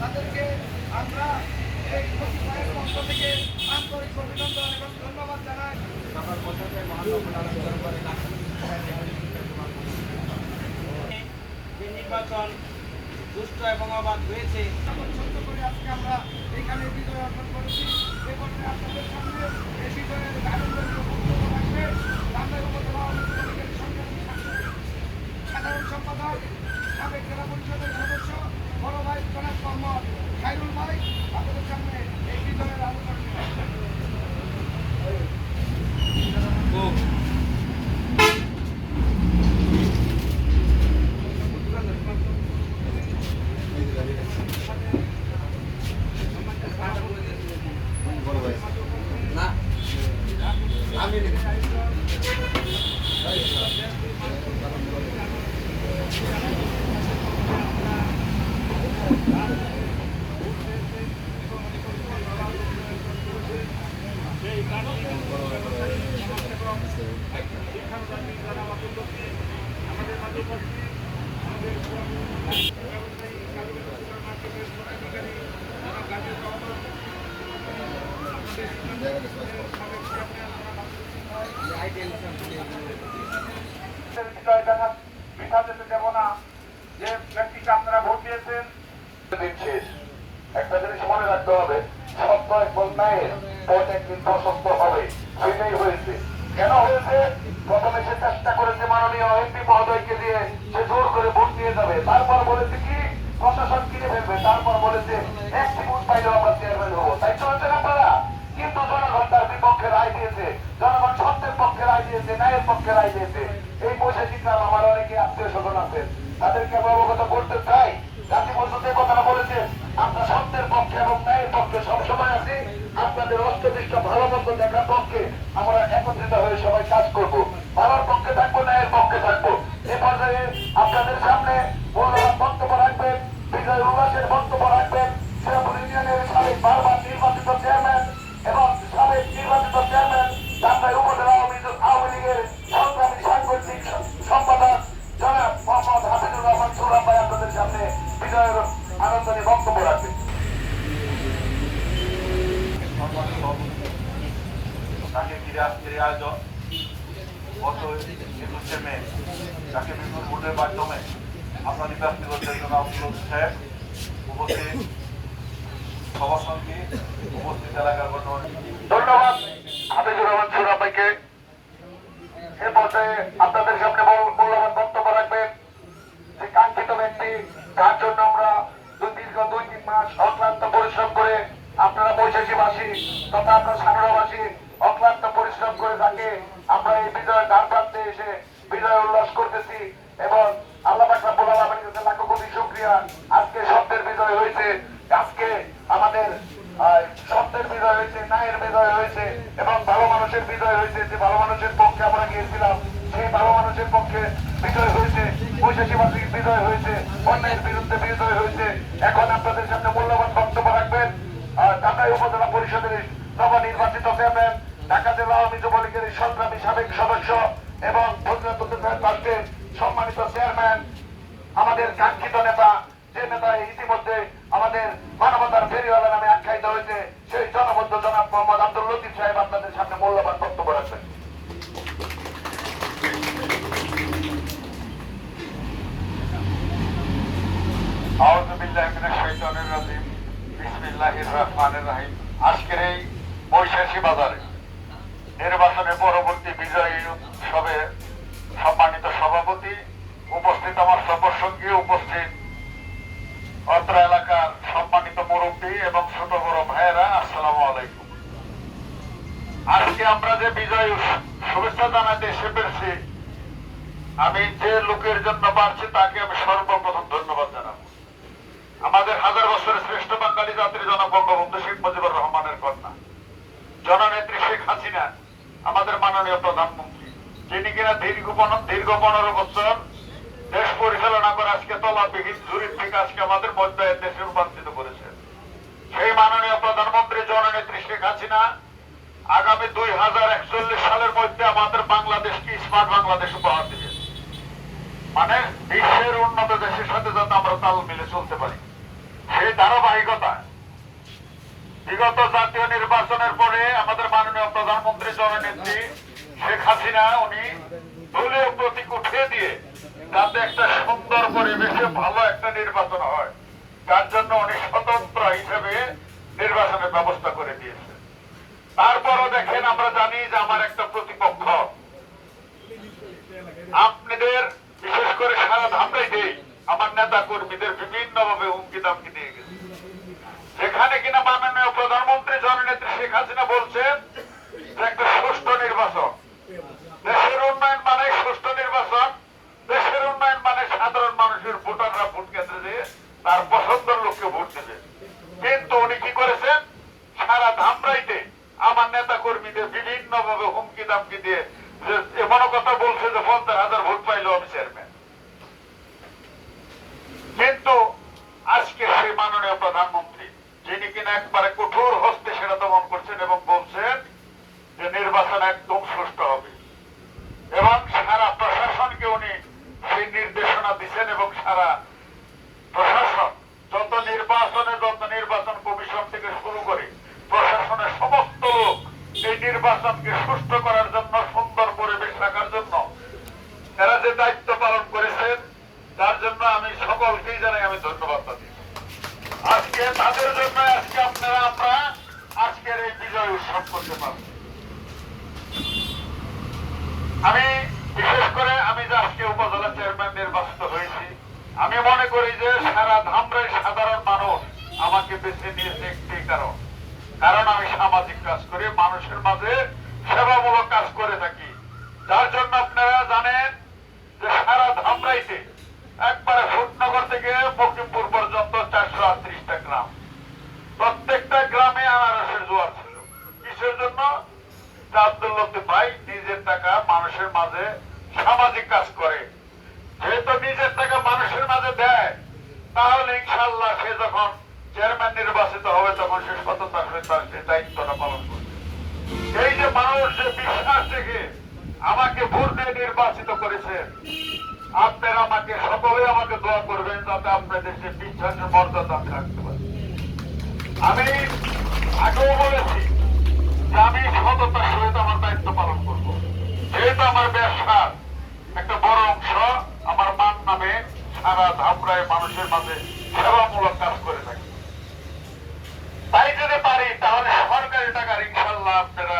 তাদেরকে আমরা এই প্রতিবারের পক্ষ থেকে আন্তরিক অভিনন্দন এবং ধন্যবাদ জানাই। যে নির্বাচন সুষ্ঠু এবং অবাধ হয়েছে ছোট্ট করে আজকে আমরা এখানে বিজয় অর্জন করেছি। এ পর্যায়ে আপনাদের সামনে এই বিজয়ের আনন্দনীয় বক্তব্য রাখবে রামনগর উপজেলা আওয়ামী লীগের সংগ্রামী সাধারণ সম্পাদক সাবেক জেলা পরিষদের সদস্য বড় ভাই জনাব মোহাম্মদ খায়রুল ভাই আপনাদের সামনে এই বিজয়ের আলোচনা দেব না যে ব্যক্তিকে আপনারা ভোট দিয়েছেন। একটা জিনিস মনে রাখতে হবে, সত্য এবং ন্যায়ের পথ একদিন প্রশস্ত হবে। সেটাই হয়েছে। কেন হয়েছে? প্রথমে সে চেষ্টা করেছে মাননীয় এমপি মহোদয়কে দিয়ে সে জোর করে ভোট নিয়ে যাবে। তারপর বলেছে কি প্রশাসন কিনে ফেলবে। তারপর বলেছে একটি ভোট পাইলেও আমরা চেয়ারম্যান হবো। তাই চলেছেন আপনারা। কিন্তু জনগণ তার বিপক্ষে রায় দিয়েছে। জনগণ সত্যের পক্ষে রায় দিয়েছে, ন্যায়ের পক্ষে রায় দিয়েছে। এই বৈশাখীগ্রাম আমার অনেকে আত্মীয় স্বজন আছেন, তাদেরকে আমি অবগত করতে চাই। জাতি বন্ধু যে কথাটা বলেছেন, আমরা সত্যের পক্ষে এবং ন্যায়ের পক্ষে সবসময় আছি। আপনাদের অষ্টদৃষ্ট ভালো মন্দ দেখার পক্ষে আমরা একত্রিত হয়ে সবাই কাজ করব। ভালোর পক্ষে থাকবো, ন্যায়ের পক্ষে থাকবো। এ পর্যায়ে আপনাদের সামনে মূল্যবান বক্তব্য রাখবেন, বিজয় উল্লাসের বক্তব্য রাখবেন শ্রীরামপুর ইউনিয়নের সাবেক বারবার নির্বাচিত চেয়ারম্যান এবং সাবেক নির্বাচিত চেয়ারম্যান ঢাকায় উপজেলা আওয়ামী লীগের সংগ্রামী সাংগঠনিক সম্পাদক জনাব মোহাম্মদ হাফিজুর রহমান সুরাম ভাই আপনাদের সামনে বিজয়ের আনন্দ নিয়ে বক্তব্য রাখবেন। তাকে ঘিরে আজকের আয়োজন গত 21শে মে তাকে বিপুল ভোটের মাধ্যমে আমরা নির্বাচিত করতে জন্য আব্দুল সাহেব উপস্থিত সভাসঙ্গী উপস্থিত এলাকার ধন্যবাদ হাফিজুর রহমান সুরাম ভাইকে। এ পর্যায়ে আপনাদের সামনে মূল্যবান বক্তব্য রাখবেন যে কাঙ্ক্ষিত ব্যক্তি, যার জন্য আমরা দীর্ঘ 2-3 মাস অক্লান্ত পরিশ্রম করে আপনারা বৈশাখীবাসী তথা আপনার সাগরবাসী অক্লান্ত পরিশ্রম করে থাকে আমরা এই বিজয়ের দ্বার প্রান্তে এসে বিজয় উল্লাস করতেছি এবং আল্লাহ পাক রব্বুল আলামিনের কাছে লাখো কোটি শুকরিয়া। আজকে সত্যের বিজয় হয়েছে, আজকে আমাদের সত্যের বিজয় হয়েছে, ন্যায়ের বিজয় হয়েছে এবং ভালো মানুষের বিজয় হয়েছে। যে ভালো মানুষের পক্ষে আমরা গিয়েছিলাম সেই ভালো মানুষের পক্ষে বিজয় হয়েছে, বৈশাখীবাসীর বিজয় হয়েছে, অন্যায়ের বিরুদ্ধে বিজয় হয়েছে। এখন আপনাদের সামনে মূল্যবান বক্তব্য রাখবেন ঢাকা উপজেলা পরিষদের নবনির্বাচিত চেয়ারম্যান, ঢাকা জেলা আওয়ামী যুবলীগের সংগ্রামী সাবেক সদস্য এবং রাষ্ট্রের সম্মানিত চেয়ারম্যান, আমাদের কাঙ্ক্ষিত নেতা, যে নেতা ইতিমধ্যে আমাদের মানবতার ফেরিওয়ালা নামে আখ্যায়িত হয়েছে, সেই জনবদ্ধ জনাব মোহাম্মদ আব্দুল লতিফ সাহেব আপনাদের সামনে মূল্যবান বক্তব্য রাখবেন। আউযু বিল্লাহি মিনাশ শাইতানির রাজিম। বিসমিল্লাহির রহমানির রহিম। আজকের এই বৈশাখী বাজারে নির্বাচনের পরবর্তী বিজয়ী উৎসবে সম্মানিত সভাপতি, উপস্থিত আমার সফরসঙ্গী, উপস্থিত অত্র এলাকার সম্মানিত মুরব্বী এবং ছোট বড় ভাইয়েরা, আসসালামু আলাইকুম। আজকে আমরা যে বিজয় শুভেচ্ছা জানাতে এসে পেরেছি, আমি যে লোকের জন্য পারছি তাকে আমি সর্বপ্রথম ধন্যবাদ জানাবো। আমাদের হাজার বছরের শ্রেষ্ঠ বাঙালি জাতির জনক বঙ্গবন্ধু শেখ মুজিবুর রহমানের কন্যা জননেত্রী শেখ হাসিনা, আমাদের মাননীয় প্রধানমন্ত্রী, যিনি কিনা দীর্ঘ 15 বছর দেশ পরিচালনা করে আজকে তলাবিহীন ঝুড়ির থেকে আজকে আমাদের মধ্যে দেশে রূপান্তরিত করেছে। সেই মাননীয় প্রধানমন্ত্রী জননেত্রী শেখ হাসিনা আগামী 2041 সালের মধ্যে আমাদের বাংলাদেশকে স্মার্ট বাংলাদেশ উপহার দিবে। মানে বিশ্বের উন্নত দেশের সাথে যাতে আমরা তাল মিলে চলতে পারি, সেই ধারাবাহিকতা বিগত জাতীয় নির্বাচনের পরে আমাদের মাননীয় প্রধানমন্ত্রী জননেত্রী শেখ হাসিনা উনি দলীয় প্রতীক উঠিয়ে দিয়ে যাতে একটা সুন্দর পরিবেশে ভালো একটা নির্বাচন হয়, তার জন্য উনি স্বতন্ত্র হিসেবে নির্বাচনের ব্যবস্থা করে দিয়েছে। তারপরও দেখেন, আমরা জানি যে আমার একটা প্রতিপক্ষ আপনাদের বিশেষ করে সারা ধামরাইতে আমার নেতা কর্মীদের বিভিন্ন ভাবে হুমকি দামকি দিয়ে গেছে, যেখানে কিনা মাননীয় প্রধানমন্ত্রী জননেত্রী শেখ হাসিনা বলছেন যে একটা সুষ্ঠু নির্বাচন, দেশের উন্নয়ন মানে সুষ্ঠু নির্বাচন, দেশের উন্নয়ন মানে সাধারণ মানুষের ভোটাররা ভোট কেন্দ্রে দিয়ে তার পছন্দের লোককে ভোট দেবে। কিন্তু উনি কি করেছেন, সারা ধামরাইতে আমার নেতা কর্মীদের বিভিন্ন ভাবে হুমকি দামকি দিয়ে এমন কথা বলছে যে 50,000 ভোট পাইল আমি চেয়ারম্যান। কিন্তু আজকে সেই মাননীয় প্রধানমন্ত্রী যিনি কিনা একবারে কঠোর হস্তে সেটা দমন করছেন এবং বলছেন যে নির্বাচন একদম সুষ্ঠু হবে, এবং সারা প্রশাসনকে উনি সেই নির্দেশনা দিচ্ছেন, এবং সারা প্রশাসন যত নির্বাচন কমিশন থেকে শুরু করে প্রশাসনের সমস্ত লোক এই নির্বাচনকে সুষ্ঠু করার জন্য, সুন্দর পরিবেশ রাখার জন্য এরা যে দায়িত্ব পালন করেছেন, তার জন্য আমি সকলকেই জানাই আমি ধন্যবাদ দিই। আজকে তাদের জন্য আজকে আমরা আজকের এই বিজয় উৎসব করতে পারব। আমি বিশেষ করে আমি যে আজকে উপজেলা চেয়ারম্যান নির্বাচিত হয়েছি, আমি মনে করি যে সারা ধামরাই সাধারণ মানুষ আমাকে বেছে নিয়েছে একটি কারণ আমি সামাজিক কাজ করি, মানুষের মাঝে সেবামূলক কাজ করে থাকি, যার জন্য আপনারা জানেন যে সারা ধামরাইতে একবারে ফুটনগর থেকে বকিমপুর পর্যন্ত 438টা গ্রাম, প্রত্যেকটা গ্রামে আনারসের জোয়ার ছিল। কিসের জন্য? আব্দুল লতিফ ভাই নিজের টাকা মানুষের মাঝে সামাজিক কাজ করে, যেহেতু নিজের টাকা মানুষের মাঝে দেয়, তাহলে ইনশাল্লাহ সে যখন চেয়ারম্যান নির্বাচিত হবে তখন সে সততার সহিত তার সেই দায়িত্বটা পালন করবে। এই যে মানুষ যে বিশ্বাস রেখে আমাকে ভোট দিয়ে নির্বাচিত করেছে, আপনারা আমাকে সকলে আমাকে দোয়া করবেন যাতে আপনাদের সে বিশ্বাসের মর্যাদা আমি রাখতে পারি। আমি আগেও বলেছি যে আমি সততার সহিত আমার দায়িত্ব পালন করব, যেহেতু আমার ব্যবসার একটা বড় অংশ আমার মান নামে সারা ধামরায় মানুষের মাঝে সেবামূলক কাজ করে থাকি। তাই যদি পারি তাহলে সরকারি টাকার ইনশাল্লাহ আপনারা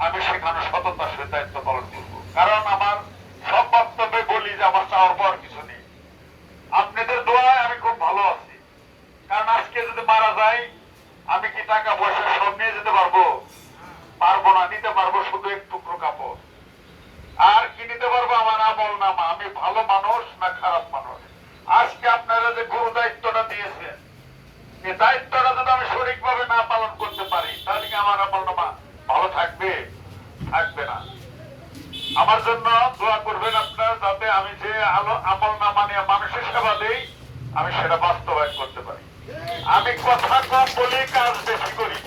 আমি সেখানে সততার সহিত দায়িত্ব পালন করবো। কারণ আমার সব বক্তব্যে বলি যে আমার চাওয়ার পর কিছু নেই, আপনাদের দোয়ায় আমি খুব ভালো আছি। কারণ আজকে যদি মারা যাই আমি কি টাকা পয়সা সব নিয়ে যেতে পারবো? পারবো না। নিতে পারবো শুধু এক টুকরো কাপড়। আর কি নিতে পারবো? আমার আমল নামা, আমি ভালো মানুষ না খারাপ মানুষ। আজকে আপনারা যে গুরু দায়িত্বটা দিয়েছেন, এই দায়িত্বটা যদি আমি সঠিকভাবে না পালন করতে পারি তাহলে কি আমার আমল নামা ভালো থাকবে? থাকবে না। আমার জন্য দোয়া করবেন আপনারা যাতে আমি যে আমল নামা নিয়ে মানুষের সেবা দেই আমি সেটা বাস্তবায়ন করতে পারি। আমি কথা কম বলি, কাজ বেশি করি।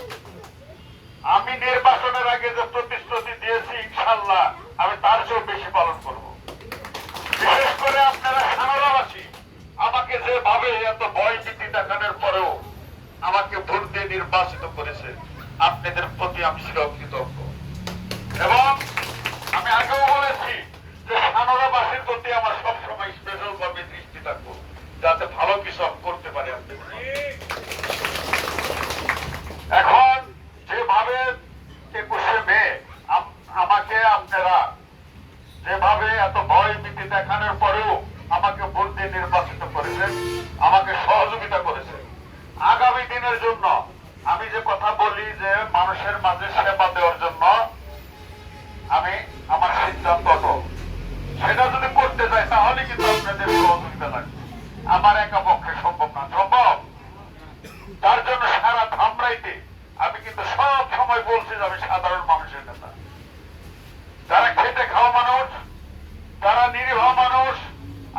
আমি নির্বাচনের আগে যে প্রতিশ্রুতি দিয়েছি ইনশাল্লাহ আমি তার চেয়েও বেশি পালন করব। বিশেষ করে আপনারা সানোরাবাসী আমাকে যেভাবে এত ভয় ভীতি দেখানোর পরেও আমাকে ভোট দিয়ে নির্বাচিত করেছে, আপনাদের প্রতি আমি চিরকৃতজ্ঞ। এবং আমি আগেও বলেছি যে সানোরাবাসীর প্রতি আমার সবসময় স্পেশাল ভাবে দৃষ্টি থাকবো, যাতে ভালো কিছু করতে পারে। এখন যেভাবে 21শে মে আমাকে আপনারা যেভাবে এত ভয় ভীতি দেখানোর পরেও আমাকে ভোট দিয়ে নির্বাচিত করেছেন, আমাকে সহযোগিতা করেছেন, আগামী দিনের জন্য আমি যে কথা বলি যে মানুষের মাঝে সেবা দেওয়ার জন্য আমি আমার সিদ্ধান্ত সেটা যদি করতে চাই তাহলে কিন্তু আপনাদের সহযোগিতা লাগবে। আমার একা পক্ষে সম্ভব না। সম্ভব? তার জন্য সারা ধামরাইতে আমি কিন্তু সব সময় বলছি যে আমি সাধারণ মানুষের নেতা, যারা খেটে খাওয়া মানুষ, যারা নিরীহ মানুষ,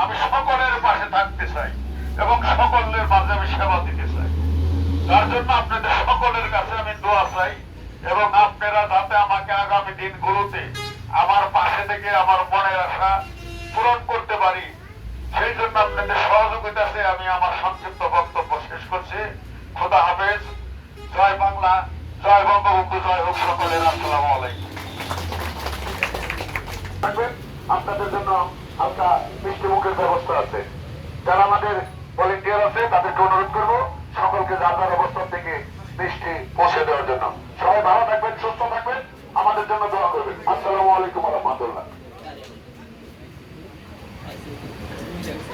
আমি সকলের পাশে থাকতে চাই এবং সকলের মাঝে আমি সেবা দিতে চাই। তার জন্য আপনাদের সকলের কাছে আমি দোয়া চাই এবং আপনারা যাতে আমাকে আগামী দিনগুলোতে আমার পাশে থেকে আমার মনের আশা পূরণ করতে পারি কইতাছে আমি আমার সংক্ষিপ্ত বক্তব্য শেষ করছি। খোদা হাফেজ। জয় বাংলা, জয় বঙ্গবন্ধু, জয় হোক সকলের। আসসালামু আলাইকুম। আপনাদের জন্য হালকা মিষ্টি মুখের ব্যবস্থা আছে। যারা আমাদের ভলেন্টিয়ার আছে তাদেরকে অনুরোধ করবো সকলকে যার যার অবস্থান থেকে মিষ্টি পৌঁছে দেওয়ার জন্য।